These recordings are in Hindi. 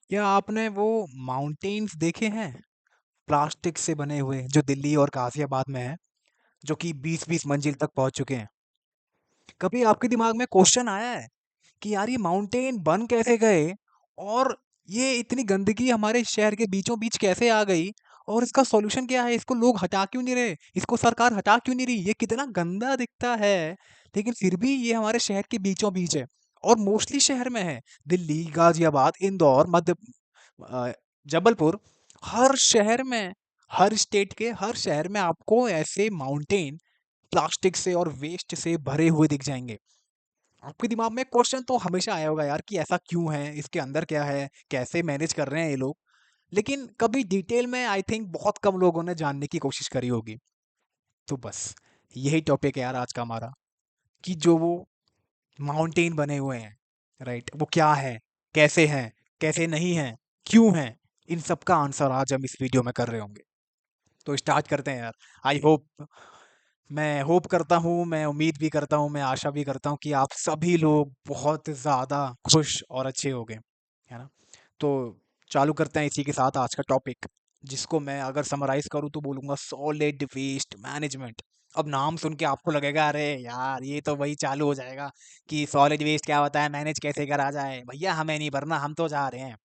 क्या आपने वो माउंटेन्स देखे हैं प्लास्टिक से बने हुए जो दिल्ली और गाजियाबाद में है, जो कि 20-20 मंजिल तक पहुंच चुके हैं? कभी आपके दिमाग में क्वेश्चन आया है कि यार ये माउंटेन बन कैसे गए और ये इतनी गंदगी हमारे शहर के बीचों बीच कैसे आ गई और इसका सॉल्यूशन क्या है? इसको लोग हटा क्यों नहीं रहे? इसको सरकार हटा क्यों नहीं रही? ये कितना गंदा दिखता है, लेकिन फिर भी ये हमारे शहर के बीचों बीच है और मोस्टली शहर में है। दिल्ली, गाजियाबाद, इंदौर, अ, जबलपुर, हर शहर में, हर स्टेट के हर शहर में आपको ऐसे माउंटेन प्लास्टिक से और वेस्ट से भरे हुए दिख जाएंगे। आपके दिमाग में क्वेश्चन तो हमेशा आया होगा यार कि ऐसा क्यों है, इसके अंदर क्या है, कैसे मैनेज कर रहे हैं ये लोग। लेकिन कभी डिटेल में आई थिंक बहुत कम लोगों ने जानने की कोशिश करी होगी। तो बस यही टॉपिक है यार आज का हमारा, कि जो वो माउंटेन बने हुए हैं, राइट, वो क्या है, कैसे हैं, कैसे नहीं हैं, क्यों हैं, इन सब का आंसर आज हम इस वीडियो में कर रहे होंगे। तो स्टार्ट करते हैं यार। आई होप, मैं होप करता हूँ, मैं उम्मीद भी करता हूँ, मैं आशा भी करता हूँ कि आप सभी लोग बहुत ज़्यादा खुश और अच्छे हो गए, है ना? तो चालू करते हैं इसी के साथ आज का टॉपिक, जिसको मैं अगर समराइज़ करूँ तो बोलूँगा सॉलिड वेस्ट मैनेजमेंट। अब नाम सुन के आपको लगेगा अरे यार ये तो वही चालू हो जाएगा कि सॉलिड वेस्ट क्या होता है, मैनेज कैसे करा जाए। भैया हमें नहीं भरना, हम तो जा रहे हैं।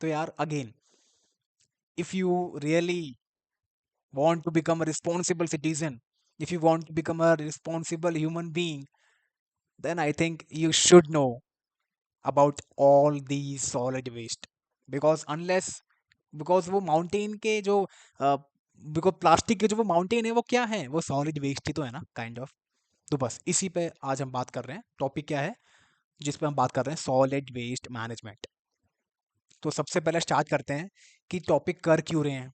तो यार again, if you really want to become a responsible citizen, if you want to become a responsible human being, then I think you should know about all these solid waste. Because unless, because वो माउंटेन के जो बिकॉज प्लास्टिक के जो वो माउंटेन है वो क्या है, वो सॉलिड वेस्ट ही तो है ना, काइंड ऑफ। तो बस इसी पे आज हम बात कर रहे हैं। टॉपिक क्या है जिस पे हम बात कर रहे हैं? Solid waste management. तो सबसे पहले स्टार्ट करते हैं कि टॉपिक कर क्यों रहे हैं,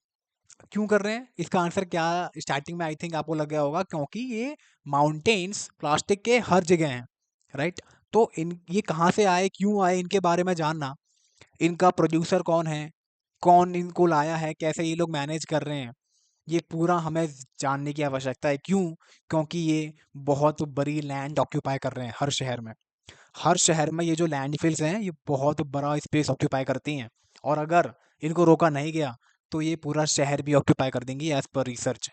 क्यों कर रहे हैं। इसका आंसर क्या, स्टार्टिंग में आई थिंक आपको लग गया होगा, क्योंकि ये माउंटेन्स प्लास्टिक के हर जगह हैं, राइट। तो इन ये कहाँ से आए, क्यों आए, इनके बारे में जानना, इनका प्रोड्यूसर कौन है, कौन इनको लाया है, कैसे ये लोग मैनेज कर रहे हैं, ये पूरा हमें जानने की आवश्यकता है। क्यों? क्योंकि ये बहुत बड़ी लैंड ऑक्यूपाई कर रहे हैं हर शहर में। हर शहर में ये जो लैंडफिल्स हैं ये बहुत बड़ा स्पेस ऑक्यूपाई करती हैं, और अगर इनको रोका नहीं गया तो ये पूरा शहर भी ऑक्यूपाई कर देंगी एज पर रिसर्च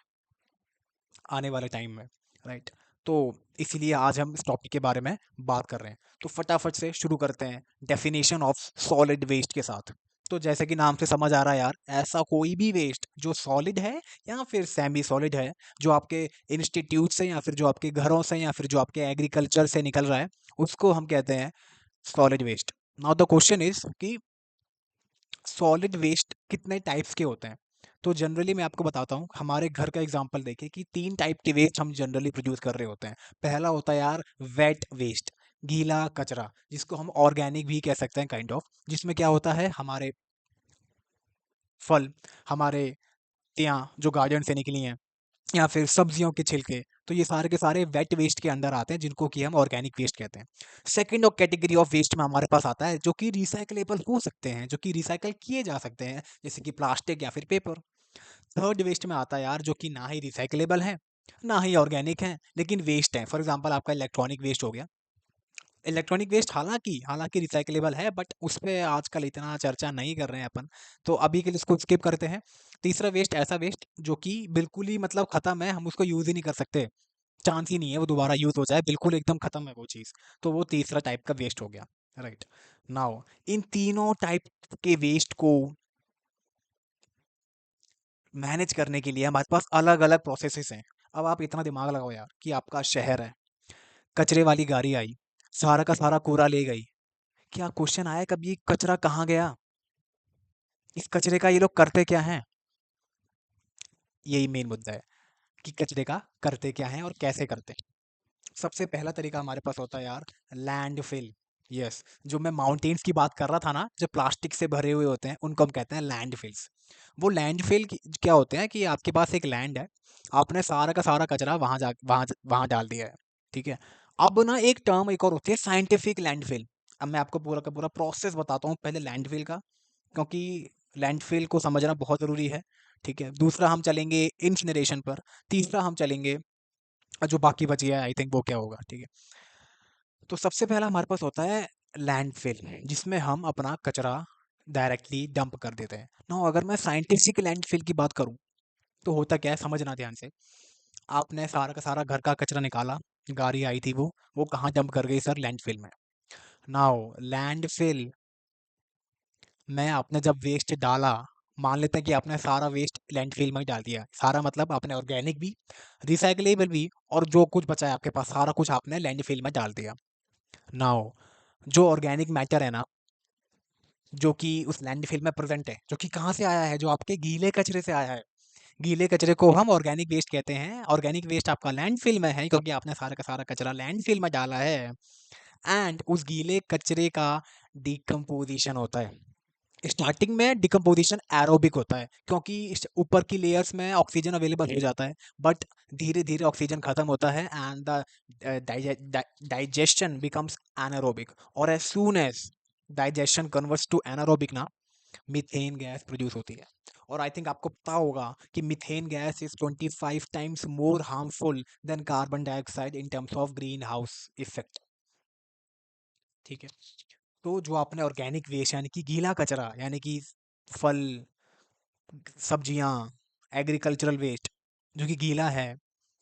आने वाले टाइम में, राइट। तो इसीलिए आज हम इस टॉपिक के बारे में बात कर रहे हैं। तो फटाफट से शुरू करते हैं डेफिनेशन ऑफ सॉलिड वेस्ट के साथ। तो जैसे कि नाम से समझ आ रहा है यार, ऐसा कोई भी वेस्ट जो सॉलिड है या फिर सेमी सॉलिड है, जो आपके इंस्टीट्यूट से या फिर जो आपके घरों से या फिर जो आपके एग्रीकल्चर से निकल रहा है, उसको हम कहते हैं solid waste. Now the question is कि सॉलिड वेस्ट कितने टाइप्स के होते हैं। तो जनरली मैं आपको बताता हूँ, हमारे घर का एग्जांपल देखिए कि 3 टाइप के वेस्ट हम जनरली प्रोड्यूस कर रहे होते हैं। पहला होता है यार वेट वेस्ट, गीला कचरा, जिसको हम ऑर्गेनिक भी कह सकते हैं काइंड ऑफ, जिसमें क्या होता है, हमारे फल, हमारे तियाँ जो गार्डन से निकली हैं, या फिर सब्जियों के छिलके, तो ये सारे के सारे वेट वेस्ट के अंदर आते हैं, जिनको कि हम ऑर्गेनिक वेस्ट कहते हैं। सेकंड और कैटेगरी ऑफ वेस्ट में हमारे पास आता है जो कि रिसाइकलेबल हो सकते हैं, जो कि रिसाइकल किए जा सकते हैं, जैसे कि प्लास्टिक या फिर पेपर। थर्ड वेस्ट में आता है यार जो कि ना ही रिसाइकलेबल है, ना ही ऑर्गेनिक है, लेकिन वेस्ट है। फॉर एग्जाम्पल आपका इलेक्ट्रॉनिक वेस्ट हो गया। इलेक्ट्रॉनिक वेस्ट हालांकि हालांकि रिसाइकलेबल है, बट उस पे आजकल इतना चर्चा नहीं कर रहे हैं अपन, तो अभी के लिए इसको स्किप करते हैं। तीसरा वेस्ट ऐसा वेस्ट जो कि बिल्कुल ही मतलब खत्म है, हम उसको यूज ही नहीं कर सकते, चांस ही नहीं है वो दोबारा यूज हो जाए, बिल्कुल एकदम खत्म है वो चीज़। तो वो तीसरा टाइप का वेस्ट हो गया, राइट। नाउ इन तीनों टाइप के वेस्ट को मैनेज करने के लिए हमारे पास अलग अलग प्रोसेसेस हैं। अब आप इतना दिमाग लगाओ यार कि आपका शहर है, कचरे वाली गाड़ी आई, सारा का सारा कूड़ा ले गई। क्या क्वेश्चन आया कभी कचरा कहाँ गया, इस कचरे का ये लोग करते क्या हैं? यही मेन मुद्दा है कि कचरे का करते क्या हैं और कैसे करते हैं। सबसे पहला तरीका हमारे पास होता है यार लैंडफिल। यस, जो मैं माउंटेन्स की बात कर रहा था ना, जो प्लास्टिक से भरे हुए होते हैं, उनको हम कहते हैं लैंडफिल्स। वो लैंडफिल क्या होते हैं कि आपके पास एक लैंड है, आपने सारा का सारा कचरा वहां डाल दिया है, ठीक है। अब ना एक टर्म एक और होती है साइंटिफिक लैंडफिल। अब मैं आपको पूरा का पूरा प्रोसेस बताता हूँ पहले लैंडफिल का, क्योंकि लैंडफिल को समझना बहुत ज़रूरी है, ठीक है। दूसरा हम चलेंगे इंसिनरेशन पर, तीसरा हम चलेंगे जो बाकी बची है आई थिंक वो क्या होगा, ठीक है। तो सबसे पहला हमारे पास होता है लैंडफिल, जिसमें हम अपना कचरा डायरेक्टली डंप कर देते हैं। ना अगर मैं साइंटिफिक लैंडफिल की बात करूँ, तो होता क्या है समझना ध्यान से। आपने सारा का सारा घर का कचरा निकाला, गाड़ी आई थी वो कहाँ डंप कर गई सर? लैंडफिल में। नाउ लैंडफिल में आपने जब वेस्ट डाला, मान लेते हैं कि आपने सारा वेस्ट लैंडफिल में ही डाल दिया, सारा मतलब आपने ऑर्गेनिक भी, रिसाइकलेबल भी, और जो कुछ बचा है आपके पास सारा कुछ आपने लैंडफिल में डाल दिया। नाउ जो ऑर्गेनिक मैटर है ना, जो कि उस लैंडफिल में प्रेजेंट है, जो कि कहाँ से आया है? जो आपके गीले कचरे से आया है। गीले कचरे को हम ऑर्गेनिक वेस्ट कहते हैं। ऑर्गेनिक वेस्ट आपका लैंडफिल में है, क्योंकि आपने सारा का सारा कचरा लैंडफिल में डाला है। एंड उस गीले कचरे का डिकम्पोजिशन होता है। स्टार्टिंग में डिकम्पोजिशन एरोबिक होता है, क्योंकि ऊपर की लेयर्स में ऑक्सीजन अवेलेबल हो जाता है, बट धीरे धीरे ऑक्सीजन खत्म होता है and the digestion becomes anaerobic. और as soon as digestion converts to anaerobic ना, मीथेन गैस प्रोड्यूस होती है। और आई थिंक आपको पता होगा कि methane gas is 25 times more harmful than carbon dioxide in terms of green house effect. ठीक है। तो जो आपने ऑर्गेनिक वेस्ट यानी कि गीला कचरा, यानी कि फल, सब्जियां, एग्रीकल्चरल वेस्ट, जो कि गीला है,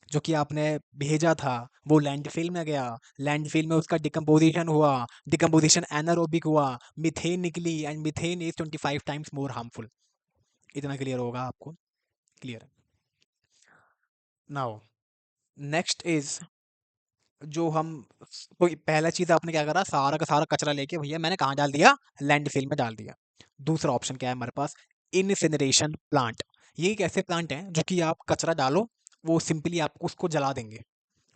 जो कि आपने भेजा था, वो लैंडफिल में गया। लैंडफिल में उसका डिकम्पोजिशन हुआ, डिकम्पोजिशन एनारोबिक हुआ, मीथेन निकली, and methane is 25 times more harmful. इतना क्लियर होगा आपको? क्लियर। नाउ नेक्स्ट इज, जो हम, तो पहला चीज आपने क्या करा, सारा का सारा कचरा लेके भैया मैंने कहाँ डाल दिया? लैंडफिल में डाल दिया। दूसरा ऑप्शन क्या है हमारे पास? Incineration plant. ये एक ऐसे प्लांट हैं जो कि आप कचरा डालो, वो सिंपली आपको उसको जला देंगे।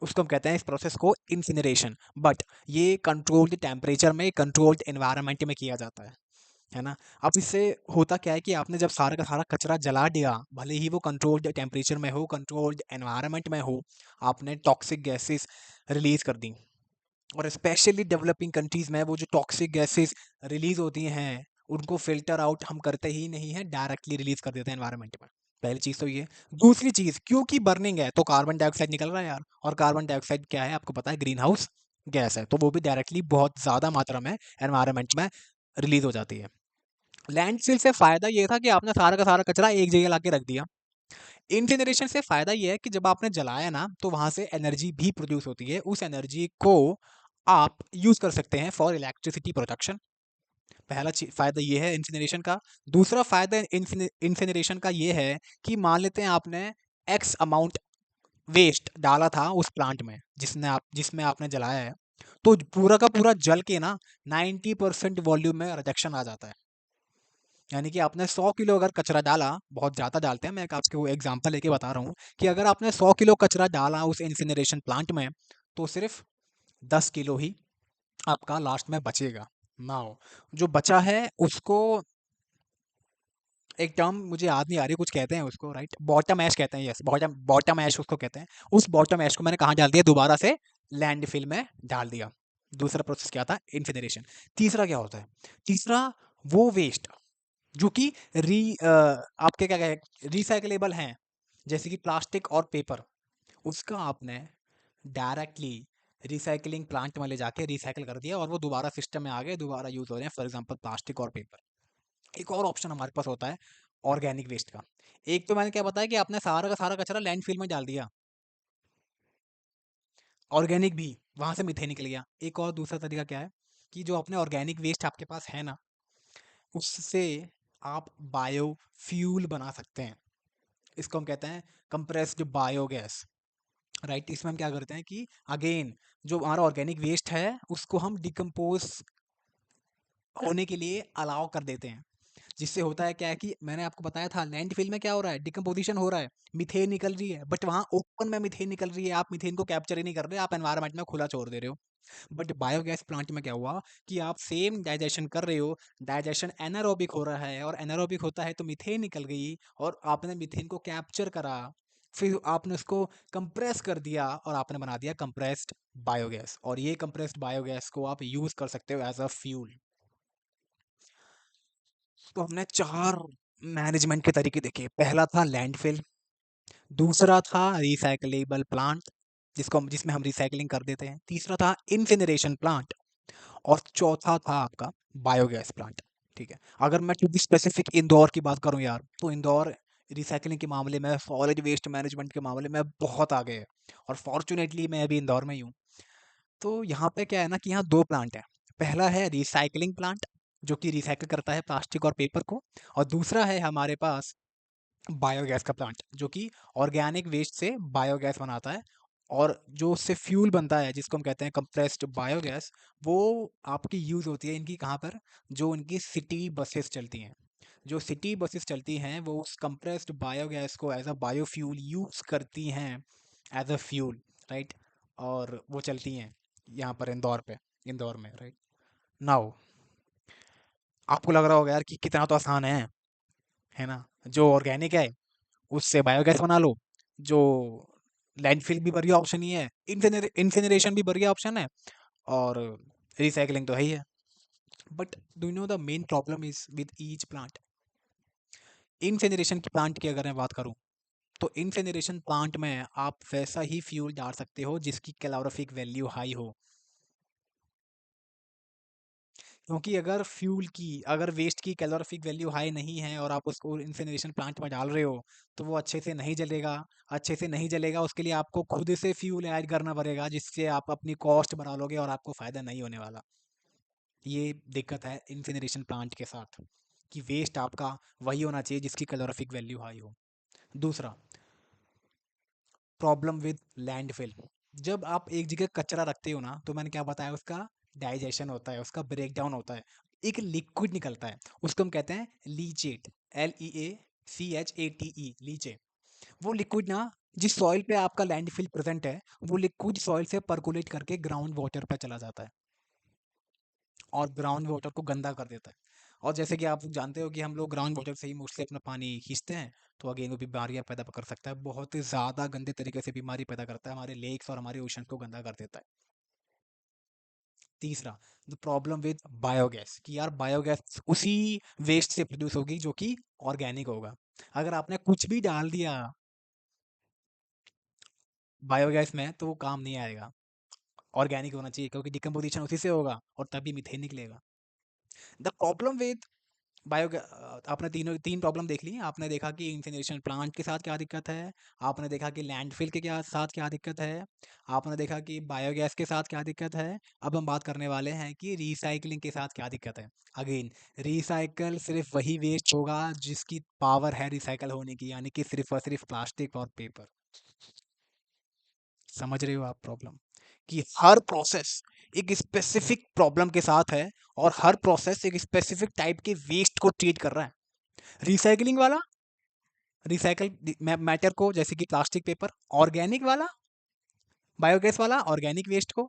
उसको हम कहते हैं इस प्रोसेस को इंसिनरेशन। बट ये कंट्रोल्ड टेम्परेचर में, कंट्रोल्ड एनवायरनमेंट में किया जाता है ना। अब इससे होता क्या है कि आपने जब सारा का सारा कचरा जला दिया, भले ही वो कंट्रोल्ड टेम्परेचर में हो, कंट्रोल्ड एनवायरनमेंट में हो, आपने टॉक्सिक गैसेस रिलीज कर दी। और स्पेशली डेवलपिंग कंट्रीज में वो जो टॉक्सिक गैसेस रिलीज होती हैं, उनको फिल्टर आउट हम करते ही नहीं है, डायरेक्टली रिलीज कर देते हैं एनवायरनमेंट में। पहली चीज तो ये। दूसरी चीज, क्योंकि बर्निंग है तो कार्बन डाइऑक्साइड निकल रहा है यार, और कार्बन डाइऑक्साइड क्या है आपको पता है? ग्रीन हाउस गैस है, तो वो भी डायरेक्टली बहुत ज्यादा मात्रा में एनवायरनमेंट में रिलीज हो जाती है। लैंडफिल से फायदा ये था कि आपने सारा का सारा कचरा एक जगह ला के रख दिया। इंसिनरेशन से फायदा ये है कि जब आपने जलाया ना, तो वहां से एनर्जी भी प्रोड्यूस होती है। उस एनर्जी को आप यूज कर सकते हैं फॉर इलेक्ट्रिसिटी प्रोडक्शन। पहला फायदा ये है इंसिनरेशन का। दूसरा फायदा इंसिनरेशन का ये है कि मान लेते हैं आपने एक्स अमाउंट वेस्ट डाला था उस प्लांट में, जिसमें आपने जलाया है, तो पूरा का पूरा जल के ना 90% वॉल्यूम में रिडक्शन आ जाता है। यानी कि आपने 100 किलो अगर कचरा डाला, बहुत ज़्यादा डालते हैं, मैं एक आपको एग्जांपल लेके बता रहा हूँ कि अगर आपने 100 किलो कचरा डाला उस इंसिनरेशन प्लांट में, तो सिर्फ 10 किलो ही आपका लास्ट में बचेगा। नाउ जो बचा है उसको, एक टर्म मुझे याद नहीं आ रही, कुछ कहते हैं उसको, राइट, बॉटम ऐश कहते हैं, यस, बॉटम बॉटम ऐश उसको कहते हैं। उस बॉटम ऐश को मैंने कहाँ डाल दिया? दोबारा से लैंडफिल में डाल दिया। दूसरा प्रोसेस क्या था? इंसिनरेशन। तीसरा क्या होता है? तीसरा, वो वेस्ट जो कि आपके क्या कहे, रिसाइकलेबल हैं, जैसे कि प्लास्टिक और पेपर, उसका आपने डायरेक्टली रिसाइकलिंग प्लांट में ले जाके रिसाइकल कर दिया, और वो दोबारा सिस्टम में आ गए, दोबारा यूज हो रहे हैं, फॉर एग्जांपल प्लास्टिक और पेपर। एक और ऑप्शन हमारे पास होता है ऑर्गेनिक वेस्ट का। एक तो मैंने क्या बताया कि आपने सारा का सारा कचरा लैंडफिल में डाल दिया, ऑर्गेनिक भी, वहां से मीथेन निकल गया। एक और दूसरा तरीका क्या है कि जो अपने ऑर्गेनिक वेस्ट आपके पास है ना, उससे आप बायोफ्यूल बना सकते हैं। इसको हम कहते हैं कंप्रेस्ड बायोगैस, राइट। इसमें हम क्या करते हैं कि अगेन जो हमारा ऑर्गेनिक वेस्ट है उसको हम डिकम्पोज होने के लिए अलाउ कर देते हैं। जिससे होता है क्या है कि मैंने आपको बताया था लैंडफिल में क्या हो रहा है? डिकम्पोजिशन हो रहा है, मीथेन निकल रही है, बट वहां ओपन में मीथेन निकल रही है, आप मीथेन को कैप्चर ही नहीं कर रहे, आप एनवायरनमेंट में खुला छोड़ दे रहे हो। बट बायोगैस प्लांट में क्या हुआ कि आप सेम डाइजेशन कर रहे हो, डाइजेशन एनारोबिक हो रहा है, और एनारोबिक होता है तो मीथेन निकल गई, और आपने मीथेन को कैप्चर करा, फिर आपने उसको कंप्रेस कर दिया, और आपने बना दिया कंप्रेस्ड बायोगैस, और ये कंप्रेस्ड बायोगैस को आप यूज कर सकते हो एज अ फ्यूल। तो हमने चार मैनेजमेंट के तरीके देखे। पहला था लैंडफिल, दूसरा था रिसाइकलेबल प्लांट, जिसमें हम रिसाइकलिंग कर देते हैं, तीसरा था इंसिनरेशन प्लांट, और चौथा था आपका बायोगैस प्लांट। ठीक है। अगर मैं टू बी स्पेसिफिक इंदौर की बात करूँ यार, तो इंदौर रिसाइक्लिंग के मामले में, सॉलिड वेस्ट मैनेजमेंट के मामले में बहुत आगे है, और फॉर्चुनेटली मैं अभी इंदौर में ही हूँ। तो यहाँ पे क्या है ना कि यहाँ 2 प्लांट हैं। पहला है रिसाइक्लिंग प्लांट, जो कि रिसाइकिल करता है प्लास्टिक और पेपर को, और दूसरा है हमारे पास बायोगैस का प्लांट, जो कि ऑर्गेनिक वेस्ट से बायोगैस बनाता है, और जो उससे फ्यूल बनता है जिसको हम कहते हैं कंप्रेस्ड बायोगैस, वो आपकी यूज़ होती है इनकी कहाँ पर, जो इनकी सिटी बसेस चलती हैं। जो सिटी बसेस चलती हैं वो उस कंप्रेस्ड बायोगैस को एज अ बायोफ्यूल यूज़ करती हैं, एज अ फ्यूल, राइट। और वो चलती हैं यहाँ पर इंदौर पे, इंदौर में, राइट। नाउ आपको लग रहा होगा यार कि कितना तो आसान है ना। जो ऑर्गेनिक है उससे बायोगैस बना लो, जो लैंडफिल भी बढ़िया ऑप्शन ही है, इंसिनरेशन भी बढ़िया ऑप्शन है, और रिसाइकलिंग तो है ही है। But do you know the main problem is with each plant. Incineration की प्लांट की अगर मैं बात करूं, तो इंसिनरेशन प्लांट में आप वैसा ही फ्यूल डाल सकते हो जिसकी कैलोरीफिक वैल्यू हाई हो। क्योंकि अगर वेस्ट की कैलोरीफिक वैल्यू हाई नहीं है और आप उसको इंसिनरेशन प्लांट में डाल रहे हो, तो वो अच्छे से नहीं जलेगा। अच्छे से नहीं जलेगा, उसके लिए आपको खुद से फ्यूल ऐड करना पड़ेगा, जिससे आप अपनी कॉस्ट बढ़ा लोगे और आपको फ़ायदा नहीं होने वाला। ये दिक्कत है इंसिनरेशन प्लांट के साथ, कि वेस्ट आपका वही होना चाहिए जिसकी कैलोरीफिक वैल्यू हाई हो। दूसरा प्रॉब्लम विद लैंडफिल। जब आप एक जगह कचरा रखते हो ना, तो मैंने क्या बताया, उसका डाइजेशन होता है, उसका ब्रेक डाउन होता है, एक लिक्विड निकलता है, उसको हम कहते हैं लीचेट, LEACHATE, लीचे। वो लिक्विड ना, जिस सॉइल पे आपका लैंडफिल प्रेजेंट है, वो लिक्विड सॉइल से परकोलेट करके ग्राउंड वाटर पे चला जाता है, और ग्राउंड वाटर को गंदा कर देता है। और जैसे कि आप जानते हो कि हम लोग ग्राउंड वाटर से ही मोस्टली अपना पानी खींचते हैं, तो अगेन वो बीमारियां पैदा कर सकता है, बहुत ही ज़्यादा गंदे तरीके से बीमारी पैदा करता है, हमारे लेक्स और हमारे ओशन को गंदा कर देता है। तीसरा, द प्रॉब्लम विद बायोगैस, कि यार बायोगैस उसी वेस्ट से प्रोड्यूस होगी जो कि ऑर्गेनिक होगा। अगर आपने कुछ भी डाल दिया बायोगैस में, तो वो काम नहीं आएगा। ऑर्गेनिक होना चाहिए, क्योंकि डिकम्पोजिशन उसी से होगा और तभी मीथेन निकलेगा। द प्रॉब्लम विद बायो आपने तीन प्रॉब्लम देख ली। आपने देखा कि इंसिनरेशन प्लांट के साथ क्या दिक्कत है, आपने देखा कि लैंडफिल के क्या साथ क्या दिक्कत है, आपने देखा कि बायोगैस के साथ क्या दिक्कत है। अब हम बात करने वाले हैं कि रिसाइकलिंग के साथ क्या दिक्कत है। अगेन, रिसाइकल सिर्फ वही वेस्ट होगा जिसकी पावर है रिसाइकल होने की, यानी कि सिर्फ और सिर्फ प्लास्टिक और पेपर। समझ रहे हो आप प्रॉब्लम, कि हर प्रोसेस एक स्पेसिफिक प्रॉब्लम के साथ है, और हर प्रोसेस एक स्पेसिफिक टाइप के वेस्ट को ट्रीट कर रहा है। रिसाइकलिंग वाला रिसाइकल मैटर को, जैसे कि प्लास्टिक पेपर। ऑर्गेनिक वाला, बायोगैस वाला ऑर्गेनिक वेस्ट को।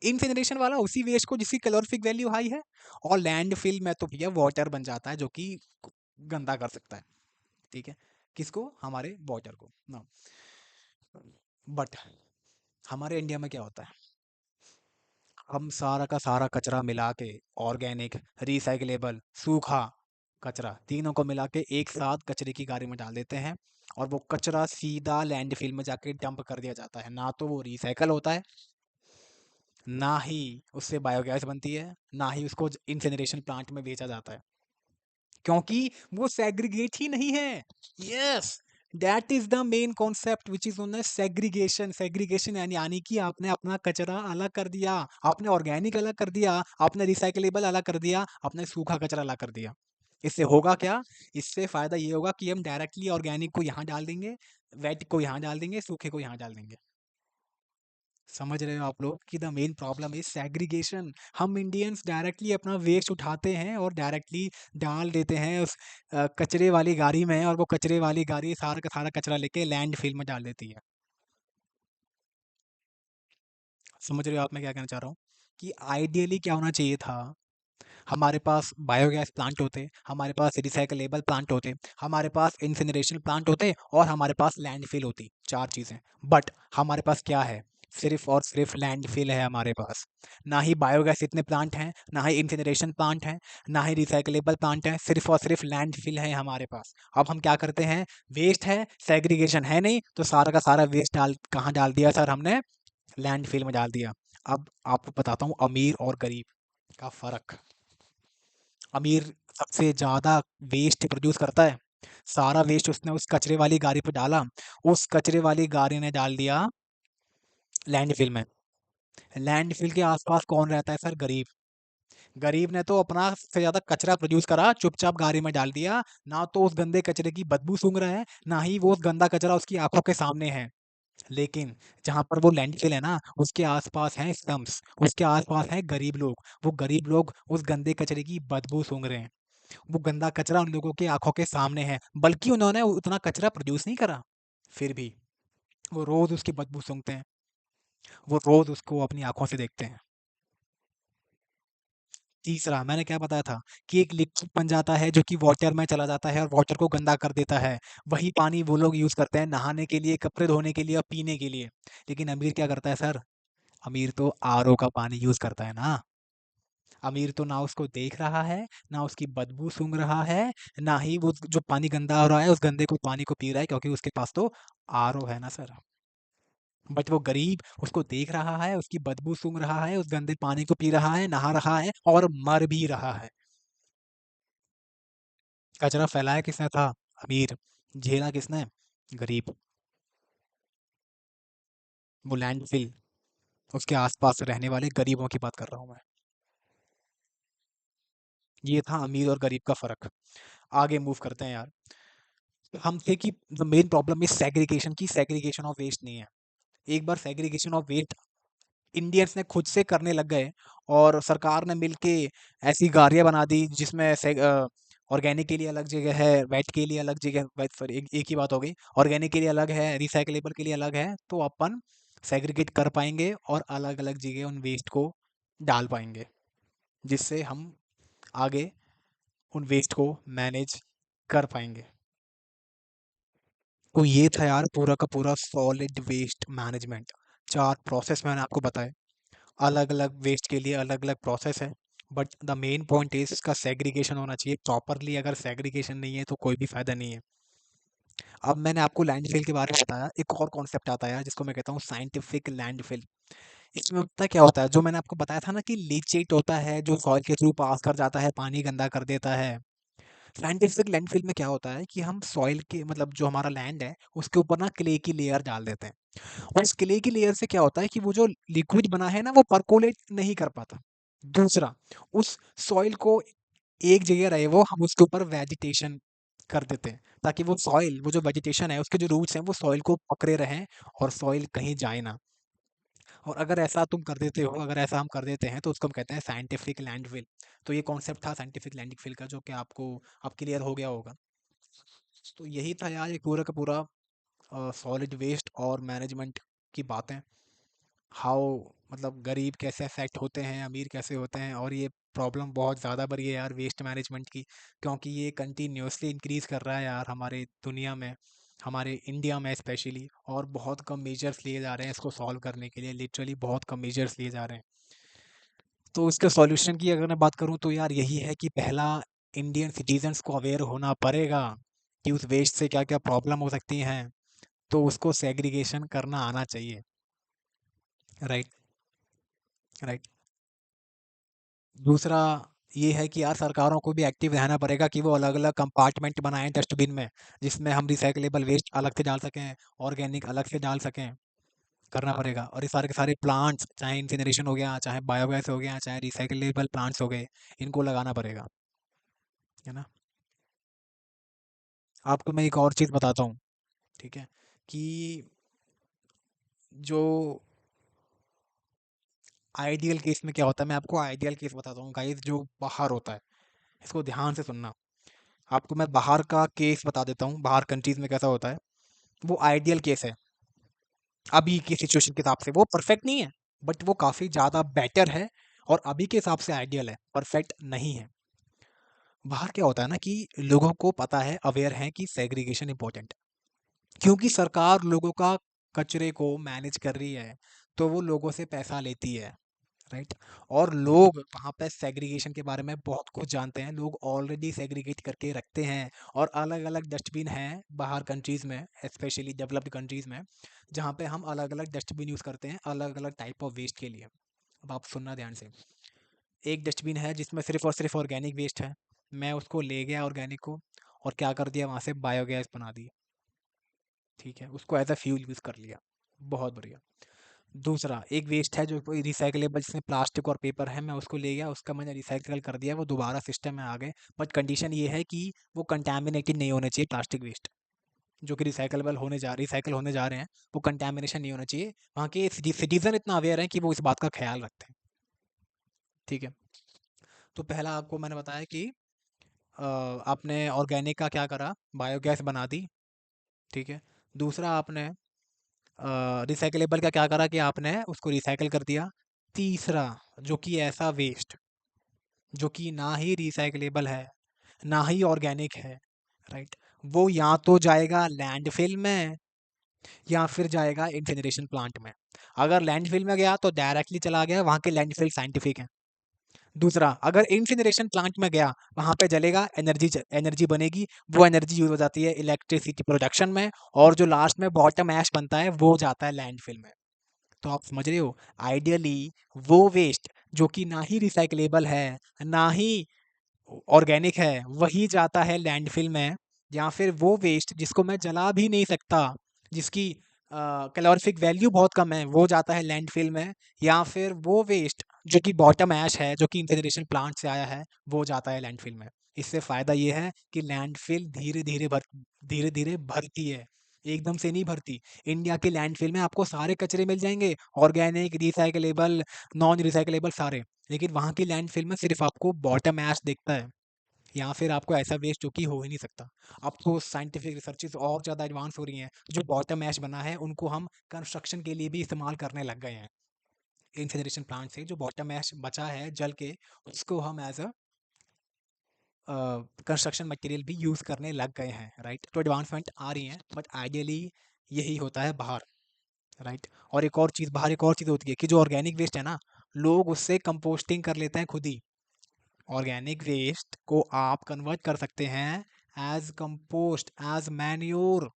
इनसिनरेशन वाला उसी वेस्ट को जिसकी कैलोरीफिक वैल्यू हाई है। और लैंडफिल में तो भैया वाटर बन जाता है, जो कि गंदा कर सकता है। ठीक है, किसको, हमारे वाटर को ना। बट हमारे इंडिया में क्या होता है, हम सारा का सारा कचरा मिला के, ऑर्गेनिक, रिसाइकलेबल, सूखा कचरा, तीनों को मिला के एक साथ कचरे की गाड़ी में डाल देते हैं, और वो कचरा सीधा लैंडफिल में जाके डंप कर दिया जाता है। ना तो वो रिसाइकल होता है, ना ही उससे बायोगैस बनती है, ना ही उसको इंसिनरेशन प्लांट में बेचा जाता है, क्योंकि वो सेग्रीगेट ही नहीं है। Yes, that is the main concept which is known as segregation. Segregation यानी कि आपने अपना कचरा अलग कर दिया, आपने ऑर्गेनिक अलग कर दिया, आपने रिसाइकलेबल अलग कर दिया, आपने सूखा कचरा अलग कर दिया। इससे होगा क्या, इससे फायदा ये होगा कि हम डायरेक्टली ऑर्गेनिक को यहाँ डाल देंगे, वेट को यहाँ डाल देंगे, सूखे को यहाँ डाल देंगे। समझ रहे हो आप लोग कि the main problem is segregation. हम इंडियंस डायरेक्टली अपना वेस्ट उठाते हैं और डायरेक्टली डाल देते हैं उस कचरे वाली गाड़ी में, और वो कचरे वाली गाड़ी सारा का सारा कचरा लेके लैंड फिल में डाल देती है। समझ रहे हो आप मैं क्या कहना चाह रहा हूँ, कि आइडियली क्या होना चाहिए था, हमारे पास बायोगैस प्लांट होते, हमारे पास रिसाइकलेबल प्लांट होते, हमारे पास इंसिनरेशन प्लांट होते, और हमारे पास लैंडफिल होती, चार चीज़ें। बट हमारे पास क्या है, सिर्फ और सिर्फ लैंडफिल है हमारे पास। ना ही बायोगैस इतने प्लांट हैं, ना ही इंसिनरेशन प्लांट हैं, ना ही रिसाइकलेबल प्लांट हैं, सिर्फ और सिर्फ लैंडफिल है हमारे पास। अब हम क्या करते हैं, वेस्ट है, सेग्रीगेशन है नहीं, तो सारा का सारा वेस्ट कहाँ डाल दिया सर हमने, लैंडफिल में डाल दिया। अब आपको बताता हूँ अमीर और गरीब का फ़र्क। अमीर सबसे ज़्यादा वेस्ट प्रोड्यूस करता है। सारा वेस्ट उसने उस कचरे वाली गाड़ी पे डाला, उस कचरे वाली गाड़ी ने डाल दिया लैंडफ़िल में। लैंडफ़िल के आस-पास कौन रहता है सर? गरीब। गरीब ने तो अपना सबसे ज़्यादा कचरा प्रोड्यूस करा, चुपचाप गाड़ी में डाल दिया। ना तो उस गंदे कचरे की बदबू सूँघ रहा है, ना ही वो उस गंदा कचरा उसकी आँखों के सामने है। लेकिन जहाँ पर वो लैंडफ़िल है ना, उसके आस-पास हैं स्लम्स, उसके आस-पास हैं गरीब लोग। वो गरीब लोग उस गंदे कचरे की बदबू सूँघ रहे हैं। वो गंदा कचरा उन लोगों की आँखों के सामने है, बल्कि उन्होंने उतना कचरा प्रोड्यूस नहीं करा। फिर भी वो रोज़ उसकी बदबू सूँघते हैं, वो रोज़ उसको अपनी आँखों से देखते हैं। तीसरा मैंने क्या बताया था कि एक लिक्विड बन जाता है जो कि वाटर में चला जाता है और वाटर को गंदा कर देता है। वही पानी वो लोग यूज़ करते हैं नहाने के लिए, कपड़े धोने के लिए और पीने के लिए। लेकिन अमीर क्या करता है सर? अमीर तो आरओ का पानी यूज़ करता है ना। अमीर तो ना उसको देख रहा है, ना उसकी बदबू सूँघ रहा है, ना ही वो जो पानी गंदा हो रहा है, उस गंदे को पानी को पी रहा है क्योंकि उसके पास तो आरओ है ना सर। बट वो गरीब उसको देख रहा है, उसकी बदबू सूँघ रहा है, उस गंदे पानी को पी रहा है, नहा रहा है और मर भी रहा है। कचरा फैलाया किसने था? अमीर। झेला किसने? गरीब। वो लैंडफ़िल, उसके आस-पास रहने वाले गरीबों की बात कर रहा हूँ मैं। ये था अमीर और गरीब का फ़र्क। आगे मूव करते हैं यार। हम थे कि the main problem is segregation की सेग्रीगेशन ऑफ वेस्ट नहीं है। एक बार सेग्रीगेशन ऑफ वेस्ट इंडियंस ने खुद से करने लग गए और सरकार ने मिलके ऐसी गाड़ियाँ बना दी जिसमें ऑर्गेनिक के लिए अलग जगह है, वेट के लिए अलग जगह, वेट सॉरी एक ही बात हो गई। ऑर्गेनिक के लिए अलग है, रिसाइक्लेबल के लिए अलग है, तो अपन सेग्रीगेट कर पाएँगे और अलग-अलग जगह उन वेस्ट को डाल पाएँगे, जिससे हम आगे उन वेस्ट को मैनेज कर पाएँगे। तो ये था यार पूरा का पूरा सॉलिड वेस्ट मैनेजमेंट। 4 प्रोसेस मैंने आपको बताए। अलग-अलग वेस्ट के लिए अलग-अलग प्रोसेस है। But the main point is इसका सेग्रीगेशन होना चाहिए प्रॉपरली। अगर सेग्रीगेशन नहीं है तो कोई भी फ़ायदा नहीं है। अब मैंने आपको लैंडफ़िल के बारे में बताया, एक और कॉन्सेप्ट आता है यार जिसको मैं कहता हूँ साइंटिफिक लैंडफ़िल। इसमें पता है क्या होता है? जो मैंने आपको बताया था ना कि लीचेट होता है जो सॉइल के थ्रू पास कर जाता है, पानी गंदा कर देता है। साइंटिफिक लैंडफ़िल में क्या होता है कि हम सॉइल के मतलब जो हमारा लैंड है, उसके ऊपर ना क्ले की लेयर डाल देते हैं। और इस क्ले की लेयर से क्या होता है कि वो जो लिक्विड बना है ना वो परकोलेट नहीं कर पाता। दूसरा, उस सॉइल को एक जगह रहे वो हम उसके ऊपर वेजिटेशन कर देते हैं ताकि वो सॉइल वो जो वेजिटेशन है उसके जो रूट्स हैं वो सॉइल को पकड़े रहें और सॉइल कहीं जाए ना। और अगर ऐसा तुम कर देते हो, अगर ऐसा हम कर देते हैं तो उसको हम कहते हैं साइंटिफिक लैंडफिल। तो ये कॉन्सेप्ट था साइंटिफिक लैंडफिल का जो कि आपको अब क्लियर हो गया होगा। तो यही था यार ये पूरा का पूरा सॉलिड वेस्ट और मैनेजमेंट की बातें। हाउ मतलब गरीब कैसे अफेक्ट होते हैं, अमीर कैसे होते हैं और ये प्रॉब्लम बहुत ज़्यादा बड़ी है यार वेस्ट मैनेजमेंट की, क्योंकि ये कंटिन्यूअसली इंक्रीज़ कर रहा है यार हमारे दुनिया में, हमारे इंडिया में स्पेशली। और बहुत कम मेजर्स लिए जा रहे हैं इसको सॉल्व करने के लिए, लिटरली बहुत कम मेजर्स लिए जा रहे हैं। तो इसके सॉल्यूशन की अगर मैं बात करूँ तो यार यही है कि पहला इंडियन सिटीजन्स को अवेयर होना पड़ेगा कि उस वेस्ट से क्या क्या प्रॉब्लम हो सकती हैं, तो उसको सेग्रीगेशन करना आना चाहिए। राइट। राइट। दूसरा ये है कि यार सरकारों को भी एक्टिव रहना पड़ेगा कि वो अलग-अलग कंपार्टमेंट बनाएँ डस्टबिन में, जिसमें हम रिसाइक्लेबल वेस्ट अलग से डाल सकें, ऑर्गेनिक अलग से डाल सकें, करना पड़ेगा। और ये सारे के सारे प्लांट्स, चाहे इंसिनरेशन हो गया, चाहे बायोगैस हो गया, चाहे रिसाइक्लेबल प्लांट्स हो गए, इनको लगाना पड़ेगा, है ना? आपको मैं एक और चीज़ बताता हूँ, ठीक है? कि जो आइडियल केस में क्या होता है, मैं आपको आइडियल केस बताता हूँ गाइस जो बाहर होता है, इसको ध्यान से सुनना। आपको मैं बाहर का केस बता देता हूँ, बाहर कंट्रीज़ में कैसा होता है। वो आइडियल केस है अभी की सिचुएशन के हिसाब से। वो परफेक्ट नहीं है बट वो काफ़ी ज़्यादा बेटर है और अभी के हिसाब से आइडियल है, परफेक्ट नहीं है। बाहर क्या होता है ना कि लोगों को पता है, अवेयर है कि सेग्रीगेशन इंपॉर्टेंट है, क्योंकि सरकार लोगों का कचरे को मैनेज कर रही है तो वो लोगों से पैसा लेती है। राइट। और लोग वहाँ पे सेग्रीगेशन के बारे में बहुत कुछ जानते हैं, लोग ऑलरेडी सेग्रीगेट करके रखते हैं। और अलग अलग डस्टबिन हैं बाहर कंट्रीज़ में, स्पेशली डेवलप्ड कंट्रीज़ में, जहाँ पे हम अलग अलग डस्टबिन यूज़ करते हैं अलग अलग टाइप ऑफ वेस्ट के लिए। अब आप सुनना ध्यान से। एक डस्टबिन है जिसमें सिर्फ और सिर्फ ऑर्गेनिक वेस्ट है, मैं उसको ले गया ऑर्गेनिक को और क्या कर दिया, वहाँ से बायोगैस बना दी। ठीक है, उसको एज अ फ्यूल यूज़ कर लिया। बहुत बढ़िया। दूसरा एक वेस्ट है जो कोई रिसाइकलेबल, जिसमें प्लास्टिक और पेपर है, मैं उसको ले गया, उसका मैंने रिसाइकल कर दिया, वो दोबारा सिस्टम में आ गए। बट कंडीशन ये है कि वो कंटैमिनेटेड नहीं होने चाहिए, प्लास्टिक वेस्ट जो कि रिसाइकल होने जा रहे हैं, वो कंटैमिनेशन नहीं होना चाहिए। वहाँ के सिटीजन इतना अवेयर हैं कि वो इस बात का ख्याल रखते हैं। ठीक है, तो पहला आपको मैंने बताया कि आपने ऑर्गेनिक का क्या करा, बायोगैस बना दी। ठीक है, दूसरा आपने रिसाइकलेबल का क्या करा कि आपने उसको रिसाइकल कर दिया। तीसरा, जो कि ऐसा वेस्ट जो कि ना ही रिसाइकलेबल है ना ही ऑर्गेनिक है, राइट, वो या तो जाएगा लैंडफिल में या फिर जाएगा इंसिनरेशन प्लांट में। अगर लैंडफिल में गया तो डायरेक्टली चला गया, वहाँ के लैंडफिल साइंटिफिक है। दूसरा, अगर इंसिनरेशन प्लांट में गया, वहाँ पे जलेगा, एनर्जी बनेगी, वो एनर्जी यूज हो जाती है इलेक्ट्रिसिटी प्रोडक्शन में, और जो लास्ट में बॉटम ऐश बनता है वो जाता है लैंडफिल में। तो आप समझ रहे हो, आइडियली वो वेस्ट जो कि ना ही रिसाइकलेबल है ना ही ऑर्गेनिक है, वही जाता है लैंडफिल में। या फिर वो वेस्ट जिसको मैं जला भी नहीं सकता, जिसकी कैलोरीफिक वैल्यू बहुत कम है, वो जाता है लैंडफिल में। या फिर वो वेस्ट जो कि बॉटम ऐश है, जो कि इंसिनरेशन प्लांट से आया है, वो जाता है लैंडफिल में। इससे फायदा ये है कि लैंडफिल धीरे धीरे भरती है, एकदम से नहीं भरती। इंडिया के लैंडफिल में आपको सारे कचरे मिल जाएंगे, ऑर्गेनिक, रिसाइकलेबल, नॉन रिसाइकलेबल, सारे। लेकिन वहाँ की लैंडफिल में सिर्फ आपको बॉटम ऐश दिखता है, या फिर आपको ऐसा वेस्ट जो कि हो ही नहीं सकता। अब तो साइंटिफिक रिसर्चेस और ज़्यादा एडवांस हो रही हैं, जो बॉटम ऐश बना है उनको हम कंस्ट्रक्शन के लिए भी इस्तेमाल करने लग गए हैं। इंसिनरेशन प्लांट से जो बॉटम ऐश बचा है जल के, उसको हम एज अ कंस्ट्रक्शन मटेरियल भी यूज़ करने लग गए हैं, राइट। तो एडवांसमेंट आ रही हैं, बट आइडियली यही होता है बाहर, राइट। और एक और चीज़, बाहर एक और चीज़ होती है कि जो ऑर्गेनिक वेस्ट है ना, लोग उससे कंपोस्टिंग कर लेते हैं खुद ही। ऑर्गेनिक वेस्ट को आप कन्वर्ट कर सकते हैं एज कंपोस्ट, एज मैन्योर।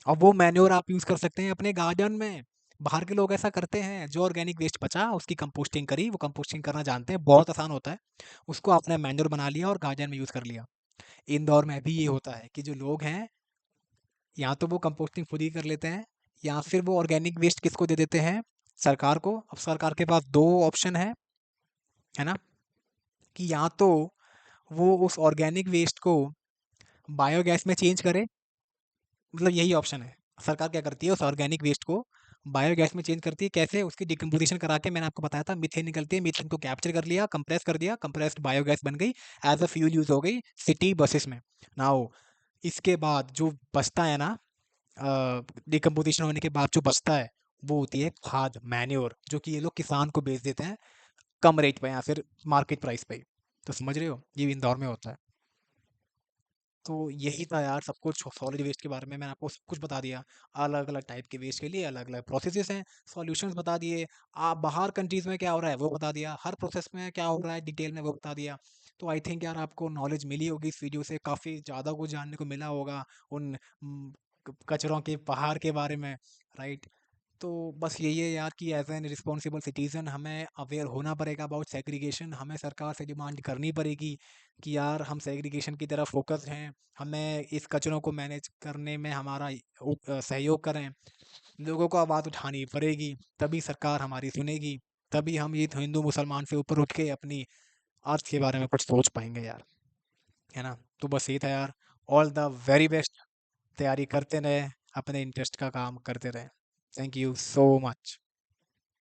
और वो मैन्योर आप यूज़ कर सकते हैं अपने गार्डन में। बाहर के लोग ऐसा करते हैं, जो ऑर्गेनिक वेस्ट बचा उसकी कंपोस्टिंग करी, वो कंपोस्टिंग करना जानते हैं, बहुत आसान होता है। उसको आपने मैन्योर बना लिया और गार्डन में यूज़ कर लिया। इंदौर में भी ये होता है कि जो लोग हैं, या तो वो कंपोस्टिंग खुद ही कर लेते हैं, या फिर वो ऑर्गेनिक वेस्ट किसको दे देते हैं, सरकार को। अब सरकार के पास दो ऑप्शन है ना, कि या तो वो उस ऑर्गेनिक वेस्ट को बायोगैस में चेंज करे, मतलब यही ऑप्शन है। सरकार क्या करती है, उस ऑर्गेनिक वेस्ट को बायोगैस में चेंज करती है। कैसे, उसकी डिकम्पोजिशन करा के, मैंने आपको बताया था मीथेन निकलती है, मीथेन को कैप्चर कर लिया, कंप्रेस कर दिया, कंप्रेस्ड बायोगैस बन गई, एज अ फ्यूल यूज हो गई सिटी बसेस में। नाउ इसके बाद जो बचता है ना, डिकम्पोजिशन होने के बाद जो बचता है, वो होती है खाद, मैन्योर, जो कि ये लोग किसान को बेच देते हैं कम रेट पे या फिर मार्केट प्राइस पे। तो समझ रहे हो, ये इंदौर में होता है। तो यही था यार सब कुछ सॉलिड वेस्ट के बारे में, मैंने आपको सब कुछ बता दिया। अलग अलग टाइप के वेस्ट के लिए अलग अलग प्रोसेसेस हैं, सॉल्यूशंस बता दिए। आप बाहर कंट्रीज में क्या हो रहा है वो बता दिया, हर प्रोसेस में क्या हो रहा है डिटेल में वो बता दिया। तो आई थिंक यार आपको नॉलेज मिली होगी इस वीडियो से, काफ़ी ज़्यादा कुछ जानने को मिला होगा उन कचरों के पहाड़ के बारे में, राइट। तो बस यही है यार कि एज एन रिस्पॉन्सिबल सिटीज़न हमें अवेयर होना पड़ेगा अबाउट सेग्रीगेशन। हमें सरकार से डिमांड करनी पड़ेगी कि यार हम सेग्रीगेशन की तरफ फोकस हैं, हमें इस कचरों को मैनेज करने में हमारा सहयोग करें। लोगों को आवाज़ उठानी पड़ेगी, तभी सरकार हमारी सुनेगी, तभी हम ये हिंदू मुसलमान से ऊपर उठ के अपनी अर्थ के बारे में कुछ सोच पाएंगे यार, है ना। तो बस यही था यार। ऑल द वेरी बेस्ट, तैयारी करते रहे, अपने इंटरेस्ट का काम करते रहे। Thank you so much.